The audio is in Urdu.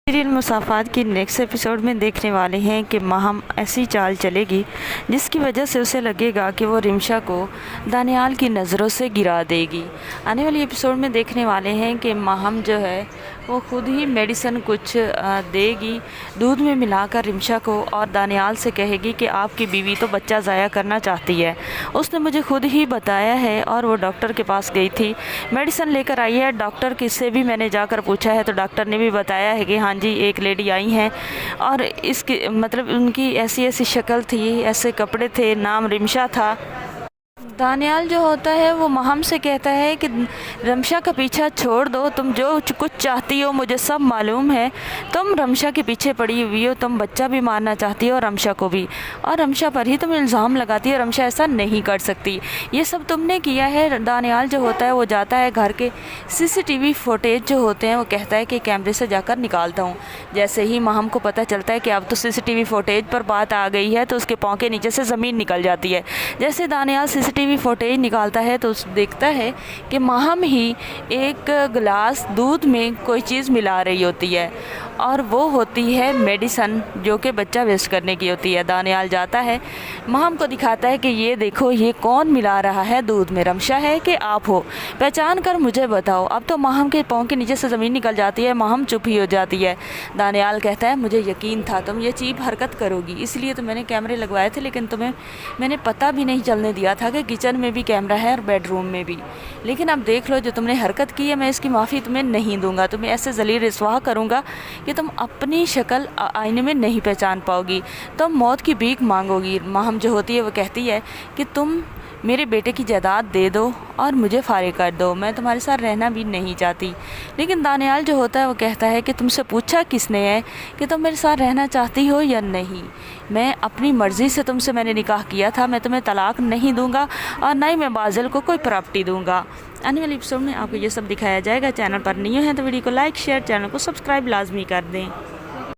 سیریل مسافات کی نیکسٹ ایپیسوڈ میں دیکھنے والے ہیں کہ ماہم ایسی چال چلے گی جس کی وجہ سے اسے لگے گا کہ وہ رمشا کو دانیال کی نظروں سے گرا دے گی۔ آنے والی ایپیسوڈ میں دیکھنے والے ہیں کہ ماہم جو ہے وہ خود ہی میڈیسن کچھ دے گی دودھ میں ملا کر رمشا کو، اور دانیال سے کہے گی کہ آپ کی بیوی تو بچہ ضائع کرنا چاہتی ہے، اس نے مجھے خود ہی بتایا ہے، اور وہ ڈاکٹر کے پاس گئی تھی، میڈیسن لے کر آئی ہے، ڈاکٹر کس سے بھی میں نے جا کر پوچھا ہے تو ڈاکٹر نے بھی بتایا ہے کہ ہاں جی ایک لیڈی آئی ہیں، اور اس کی مطلب ان کی ایسی ایسی شکل تھی، ایسے کپڑے تھے، نام رمشا تھا۔ دانیال جو ہوتا ہے وہ ماہم سے کہتا ہے کہ رمشا کا پیچھا چھوڑ دو، تم جو کچھ چاہتی ہو مجھے سب معلوم ہے، تم رمشا کے پیچھے پڑی ہوئی ہو، تم بچہ بھی مارنا چاہتی ہو اور رمشا کو بھی، اور رمشا پر ہی تم الزام لگاتی ہو، رمشا ایسا نہیں کر سکتی، یہ سب تم نے کیا ہے۔ دانیال جو ہوتا ہے وہ جاتا ہے گھر کے CCTV فوٹیج جو ہوتے ہیں وہ کہتا ہے کہ کیمرے سے جا کر نکالتا ہوں۔ جیسے ہی ماہم کو پتہ چلتا ہے کہ اب تو CCTV فوٹیج پر بات آ گئی ہے تو اس کے پاؤں کے نیچے سے زمین نکل جاتی ہے۔ جیسے دانیال CCTV فوٹیج نکالتا ہے تو دیکھتا ہے کہ ماہم ہی ایک گلاس دودھ میں کوئی چیز ملا رہی ہوتی ہے، اور وہ ہوتی ہے میڈیسن جو کہ بچہ ویسٹ کرنے کی ہوتی ہے۔ دانیال جاتا ہے ماہم کو دکھاتا ہے کہ یہ دیکھو یہ کون ملا رہا ہے دودھ میں، رمشا ہے کہ آپ ہو، پہچان کر مجھے بتاؤ۔ اب تو ماہم کے پاؤں کے نیچے سے زمین نکل جاتی ہے، ماہم چپ ہی ہو جاتی ہے۔ دانیال کہتا ہے مجھے یقین تھا تم یہ چیپ حرکت کرو گی، اس لیے تو میں نے کیمرے لگوائے تھے، لیکن تمہیں میں نے پتہ بھی نہیں چلنے دیا تھا کہ کچن میں بھی کیمرہ ہے اور بیڈ روم میں بھی، لیکن اب دیکھ لو جو تم نے حرکت کی ہے، میں اس کی معافی تمہیں نہیں دوں گا، تمہیں ایسے ذلیل رسوا کروں گا کہ تم اپنی شکل آئینے میں نہیں پہچان پاؤ گی، تم موت کی بھیک مانگو گی۔ ماہم جو ہوتی ہے وہ کہتی ہے کہ تم میرے بیٹے کی جائیداد دے دو اور مجھے فارغ کر دو، میں تمہارے ساتھ رہنا بھی نہیں چاہتی۔ لیکن دانیال جو ہوتا ہے وہ کہتا ہے کہ تم سے پوچھا کس نے ہے کہ تم میرے ساتھ رہنا چاہتی ہو یا نہیں، میں اپنی مرضی سے تم سے میں نے نکاح کیا تھا، میں تمہیں طلاق نہیں دوں گا اور نہ ہی میں بازل کو کوئی پراپرٹی دوں گا۔ آنے والی ایپیسوڈ میں آپ کو یہ سب دکھایا جائے گا۔ چینل پر نیو ہیں تو ویڈیو کو لائک شیئر، چینل کو سبسکرائب لازمی کر دیں۔